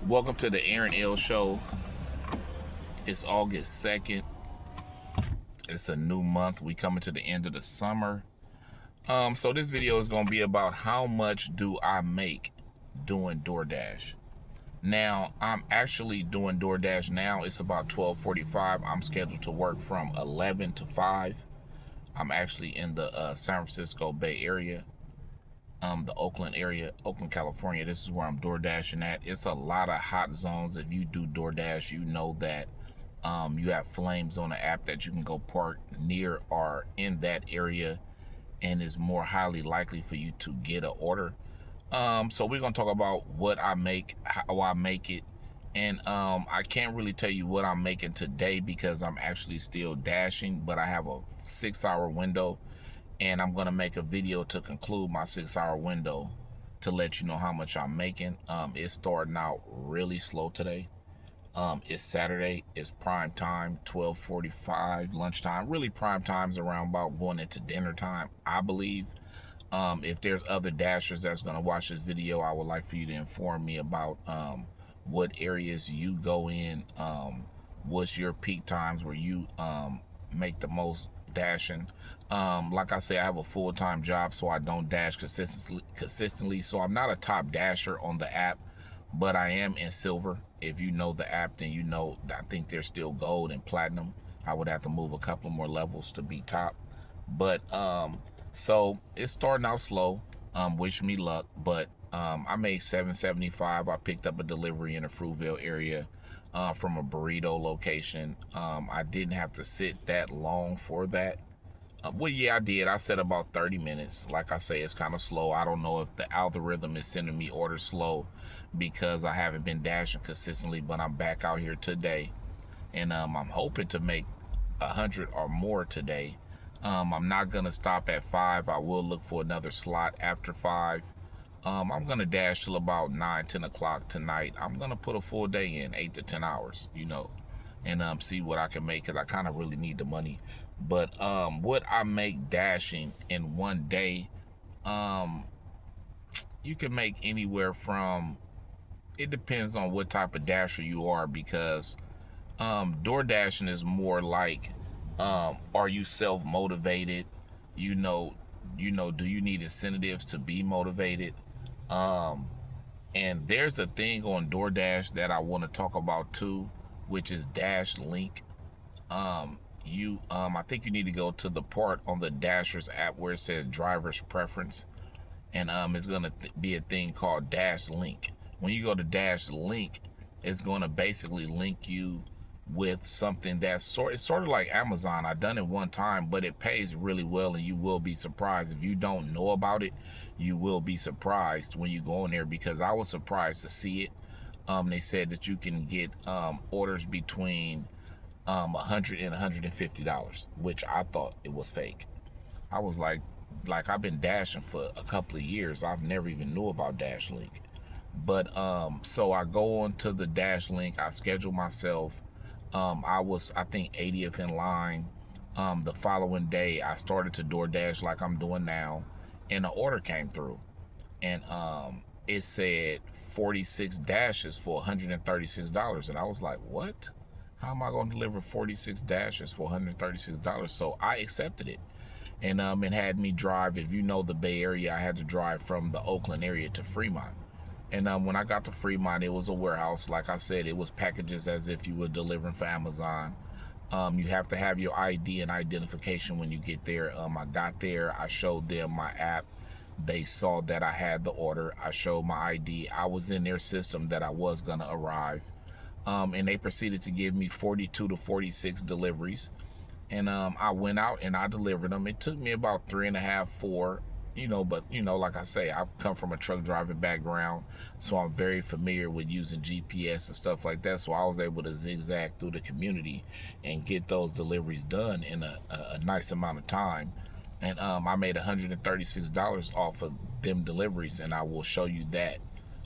Welcome to the Aaron L Show. It's August 2nd. It's a new month. We coming to the end of the summer. So this video is gonna be about how much do I make doing DoorDash. Now I'm actually doing DoorDash now. It's about 12:45. I'm scheduled to work from 11 to 5. I'm actually in the San Francisco Bay Area. The Oakland area, Oakland, California. This is where I'm door dashing at. It's a lot of hot zones. If you do DoorDash, you know that you have flames on the app that you can go park near or in that area, and it's more highly likely for you to get an order. So we're gonna talk about what I make, how I make it, and I can't really tell you what I'm making today because I'm actually still dashing, but I have a 6-hour window, and I'm gonna make a video to conclude my 6-hour window to let you know how much I'm making. It's starting out really slow today. It's Saturday. It's prime time, 12:45 lunchtime. Really, prime time's around about going into dinner time, I believe. If there's other dashers that's gonna watch this video, I would like for you to inform me about what areas you go in. What's your peak times where you make the most dashing. Like I say, I have a full-time job, so I don't dash consistently. So I'm not a top dasher on the app, but I am in silver. If you know the app, then you know I think there's still gold and platinum. I would have to move a couple more levels to be top. But so it's starting out slow. Wish me luck. But I made $7.75. I picked up a delivery in the Fruitvale area from a burrito location. I didn't have to sit that long for that. Well, yeah, I did. I said about 30 minutes. Like I say, it's kind of slow. I don't know if the algorithm is sending me orders slow because I haven't been dashing consistently, but I'm back out here today, and I'm hoping to make 100 or more today. I'm not gonna stop at 5. I will look for another slot after 5. I'm gonna dash till about 9-10 o'clock tonight. I'm gonna put a full day in, 8 to 10 hours, and see what I can make, because I kind of really need the money. But what I make dashing in one day, you can make anywhere from, it depends on what type of dasher you are, because door dashing is more like, are you self-motivated? Do you need incentives to be motivated? And there's a thing on DoorDash that I want to talk about too, which is Dash Link. I think you need to go to the part on the Dashers app where it says driver's preference, and it's gonna be a thing called Dash Link. When you go to Dash Link, it's gonna basically link you with something that's it's sort of like Amazon. I've done it one time, but it pays really well, and you will be surprised. If you don't know about it, you will be surprised when you go in there, because I was surprised to see it. They said that you can get orders between $100 and $150, which I thought it was fake. I was like I've been dashing for a couple of years. I've never even knew about Dash Link. But so I go on to the Dash Link. I schedule myself. I was, I think, 80th in line. The following day, I started to DoorDash like I'm doing now, and the order came through, and it said 46 dashes for $136, and I was like, what? How am I going to deliver 46 dashes for $136? So I accepted it, and it had me drive. If you know the Bay Area, I had to drive from the Oakland area to Fremont. And when I got to Fremont, it was a warehouse. Like I said, it was packages as if you were delivering for Amazon. You have to have your ID and identification when you get there. I got there. I showed them my app. They saw that I had the order. I showed my ID. I was in their system that I was going to arrive. And they proceeded to give me 42 to 46 deliveries. And I went out and I delivered them. It took me about 3.5, 4. But like I say, I've come from a truck driving background, so I'm very familiar with using GPS and stuff like that. So I was able to zigzag through the community and get those deliveries done in a nice amount of time. And I made $136 off of them deliveries, and I will show you that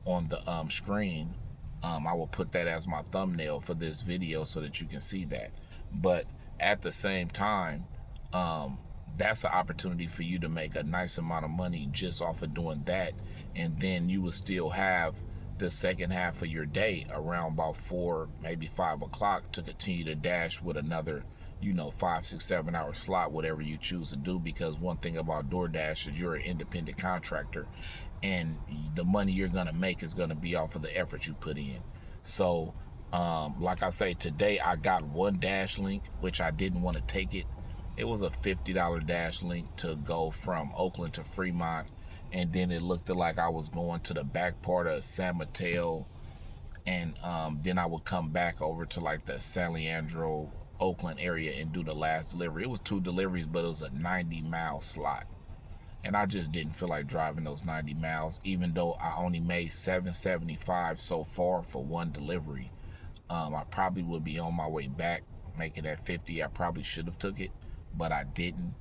on the screen. I will put that as my thumbnail for this video so that you can see that. But at the same time, that's an opportunity for you to make a nice amount of money just off of doing that, and then you will still have the second half of your day around about 4, maybe 5 o'clock to continue to dash with another, 5, 6, 7 hour slot, whatever you choose to do. Because one thing about DoorDash is you're an independent contractor, and the money you're gonna make is gonna be off of the effort you put in. So, like I say, today I got one dash link, which I didn't want to take it. It was a $50 dash link to go from Oakland to Fremont, and then it looked like I was going to the back part of San Mateo, and then I would come back over to like the San Leandro, Oakland area and do the last delivery. It was 2 deliveries, but it was a 90-mile slot, and I just didn't feel like driving those 90 miles, even though I only made $7.75 so far for one delivery. I probably would be on my way back making that 50. I probably should have took it, but I didn't.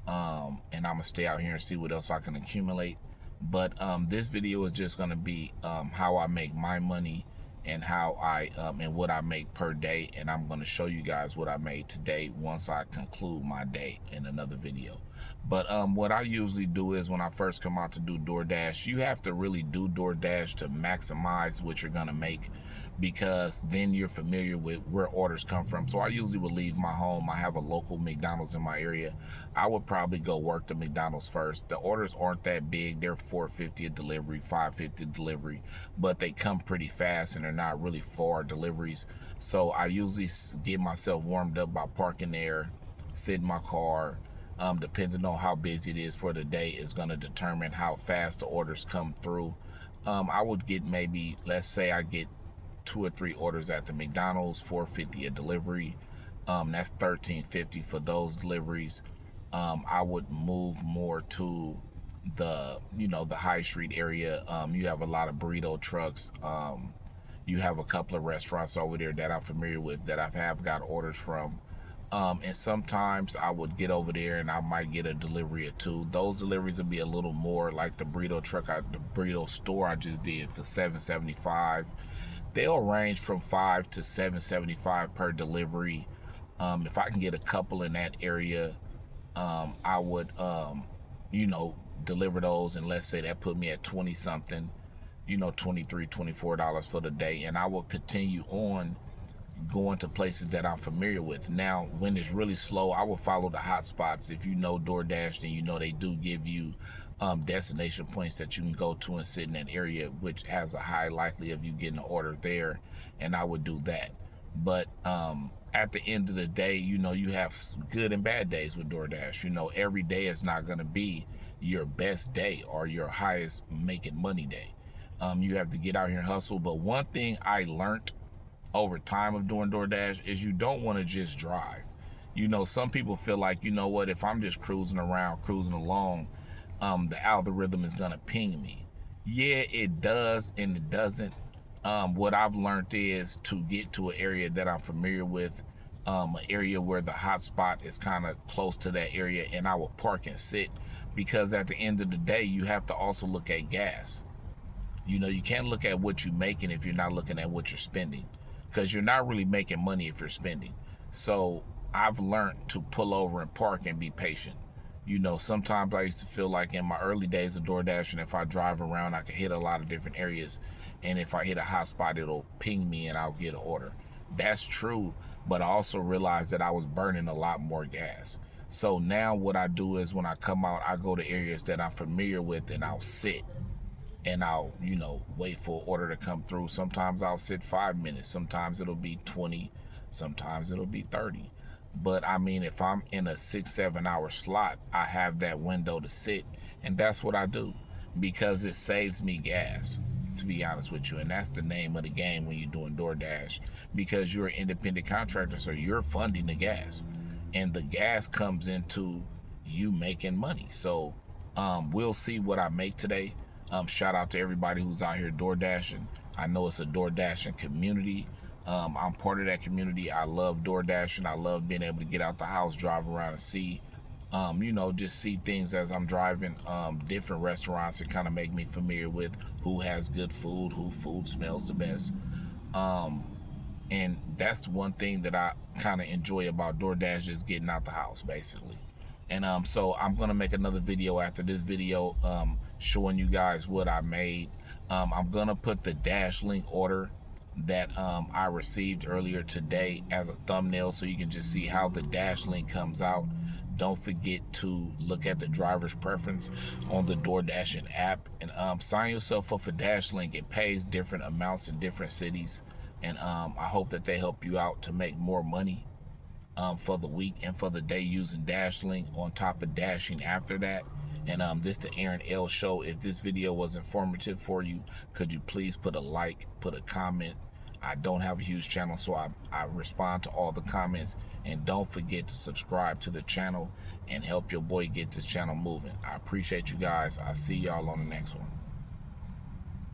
And I'm gonna stay out here and see what else I can accumulate. But this video is just gonna be how I make my money, and how I and what I make per day. And I'm gonna show you guys what I made today once I conclude my day in another video. But what I usually do is, when I first come out to do DoorDash, you have to really do DoorDash to maximize what you're gonna make, because then you're familiar with where orders come from. So I usually would leave my home. I have a local McDonald's in my area. I would probably go work the McDonald's first. The orders aren't that big. They're $4.50 a delivery, $5.50 a delivery, but they come pretty fast and they're not really far deliveries. So I usually get myself warmed up by parking there, sit in my car. Depending on how busy it is for the day is going to determine how fast the orders come through. I would get, maybe, let's say I get 2 or 3 orders at the McDonald's, $4.50 a delivery. That's $13.50 for those deliveries. I would move more to the high street area. You have a lot of burrito trucks. You have a couple of restaurants over there that I'm familiar with that I have got orders from. And sometimes I would get over there and I might get a delivery or 2. Those deliveries would be a little more, like the burrito truck at the burrito store I just did for $7.75. They'll range from $5 to $7.75 per delivery. If I can get a couple in that area, I would, deliver those. And let's say that put me at 20 something, $23, $24 for the day. And I will continue on going to places that I'm familiar with. Now, when it's really slow, I will follow the hot spots. If you know DoorDash, then they do give you destination points that you can go to and sit in that area, which has a high likelihood of you getting an order there, and I would do that. But at the end of the day, you have good and bad days with DoorDash. Every day is not going to be your best day or your highest making money day. You have to get out here and hustle. But one thing I learned over time of doing DoorDash is you don't want to just drive. Some people feel like, what, if I'm just cruising along, the algorithm is gonna ping me. Yeah, it does and it doesn't. What I've learned is to get to an area that I'm familiar with, an area where the hotspot is kind of close to that area, and I will park and sit, because at the end of the day, you have to also look at gas. You can't look at what you're making if you're not looking at what you're spending, because you're not really making money if you're spending. So I've learned to pull over and park and be patient. Sometimes I used to feel like in my early days of DoorDash, and if I drive around, I can hit a lot of different areas. And if I hit a hot spot, it'll ping me and I'll get an order. That's true, but I also realized that I was burning a lot more gas. So now what I do is, when I come out, I go to areas that I'm familiar with, and I'll sit. And I'll, wait for an order to come through. Sometimes I'll sit 5 minutes. Sometimes it'll be 20. Sometimes it'll be 30. But I mean, if I'm in a 6-7 hour slot, I have that window to sit. And that's what I do, because it saves me gas, to be honest with you. And that's the name of the game when you're doing DoorDash, because you're an independent contractor, so you're funding the gas. And the gas comes into you making money. So we'll see what I make today. Shout out to everybody who's out here DoorDashing. I know it's a DoorDashing community. I'm part of that community. I love DoorDashing. I love being able to get out the house, drive around and see, just see things as I'm driving, different restaurants, and kind of make me familiar with who has good food, who food smells the best. And that's one thing that I kind of enjoy about DoorDash, is getting out the house, basically. And so I'm going to make another video after this video, showing you guys what I made. I'm gonna put the dash link order that I received earlier today as a thumbnail, so you can just see how the dash link comes out. Don't forget to look at the driver's preference on the DoorDashing app, and sign yourself up for Dash Link. It pays different amounts in different cities, and I hope that they help you out to make more money for the week and for the day using Dash Link on top of dashing after that. And this the Aaron L Show. If this video was informative for you, could you please put a like, put a comment? I don't have a huge channel, so I respond to all the comments. And don't forget to subscribe to the channel and help your boy get this channel moving. I appreciate you guys. I'll see y'all on the next one.